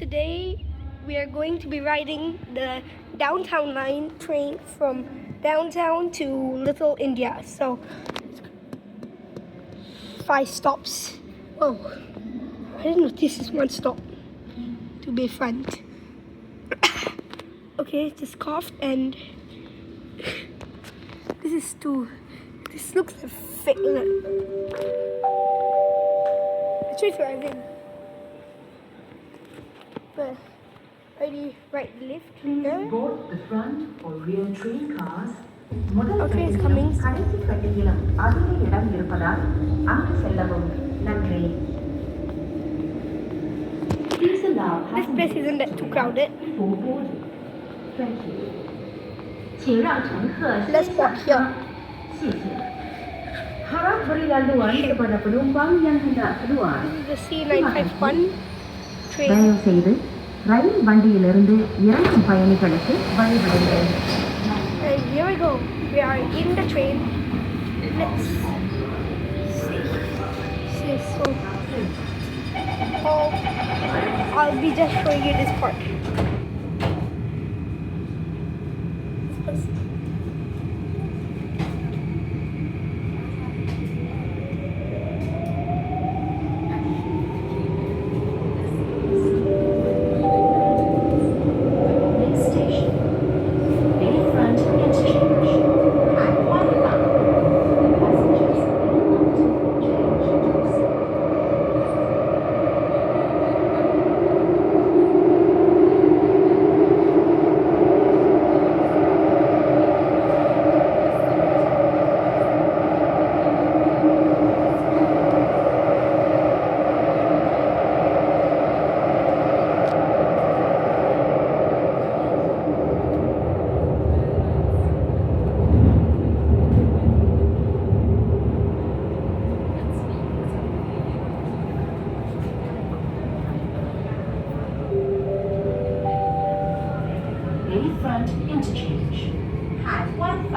today we are going to be riding the downtown line train from downtown to Little India. So 5 stops. Oh, I didn't know this is one stop to Bayfront. Okay, just coughed and this looks like fake. It's right driving. But ready, right lift. Please board the front or rear train cars. Okay, it's coming. கடைசி பெட்டியிலும் அதிக இடம் இருப்பதால் அங்கு செல்லவும். நன்றி. Please allow This place isn't that too crowded. for boarding. Thank you. 请让乘客 Let's walk here. 谢谢. Harap beri laluan kepada penumpang yang hendak keluar. This is the C951 train. தயவு செய்து ரயில் வண்டியிலிருந்து இறங்கும் பயணிகளுக்கு வழிவிடுங்கள். And here we go. We are in the train. Let's see. This is so. Oh, I'll be just showing you this part. Bayfront interchange. 海湾坊.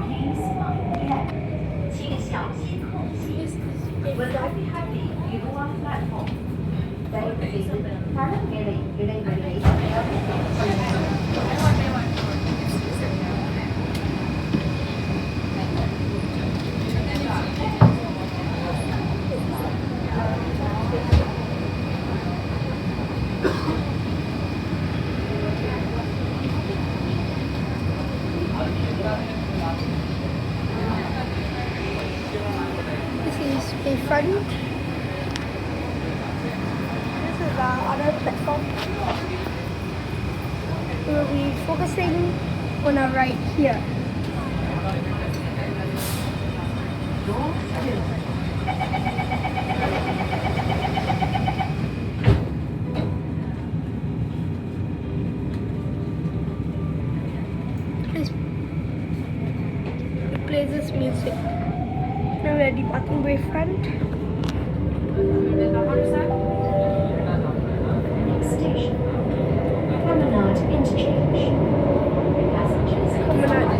Please mind the gap. 请小心空隙. Will I be happy you go on platform? தயவு செய்து தளங்களை இடைவெளியை This is Bayfront. This is the other platform. We will be focusing on our right here. It plays this music. Now we are departing Bayfront. Next station. Promenade interchange. Passengers Promenade.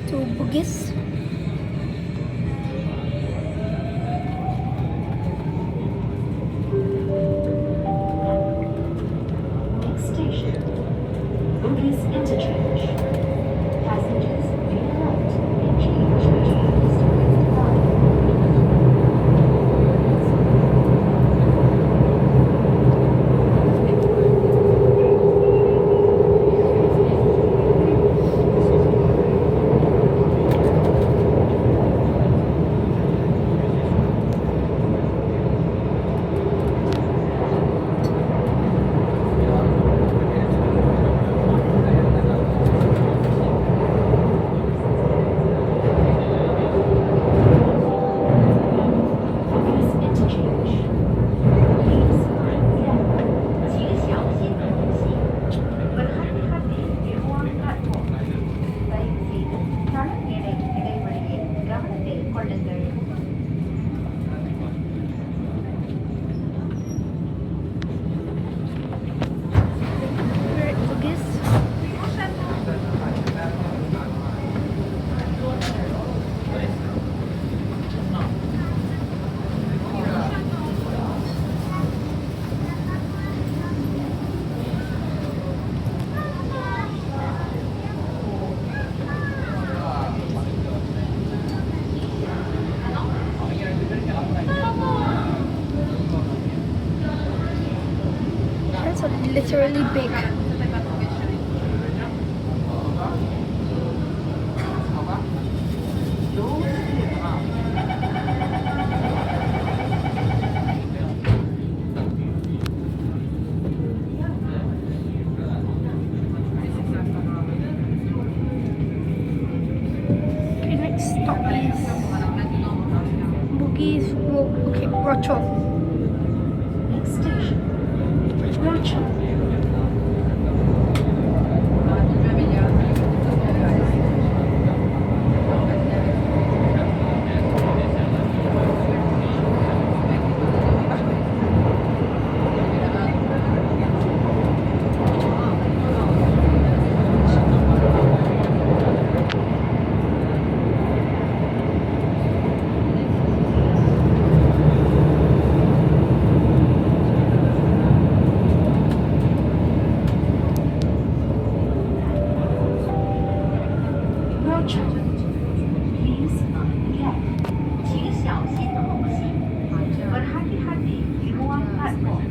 to Bugis. Next station, Bugis Interchange. Passengers may alight and change to the east-west line. Bugis Interchange. Please mind gap. 请小心同行。Berhati-hati di ruang platform. தயவு செய்து தள இடைவெளியை கவனத்தில் கொள்ளுங்கள். We're at Bugis. That's literally big. Okay, next stop is Bugis. Okay, Rochor. Next station, Rochor. Rochor. Please mind gap. 请小心同行。Berhati-hati di ruang platform.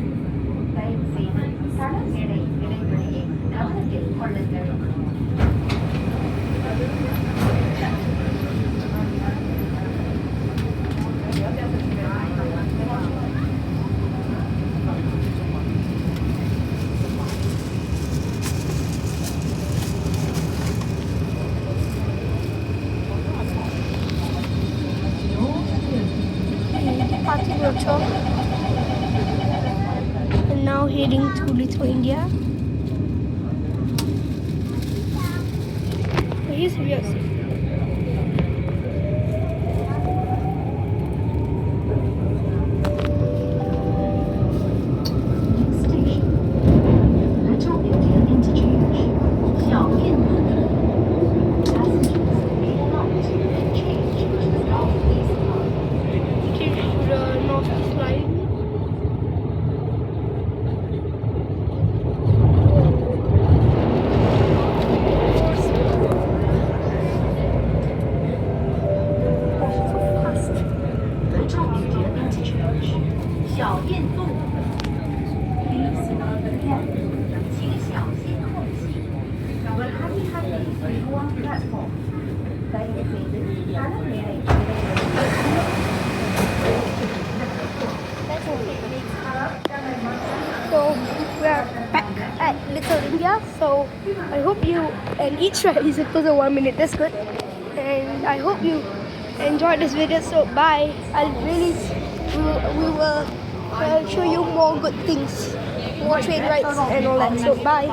தயவு செய்து தள இடைவெளியை கவனத்தில் கொள்ளுங்கள். Departing Rochor. And now heading to Little India. Here's views. Next station, Little India Interchange. 小印度。Passengers may alight and change to the northeast line. Change to the northeast line. Little India Interchange. 小印度。Please mind gap. 请小心后行。Berhati-hati di ruang platform. Daya செய்து தள So we are back at Little India. So I hope you, and each ride is equal to 1 minute. That's good. And I hope you enjoyed this video. So bye. We will show you more good things, more train rides and all that. So bye.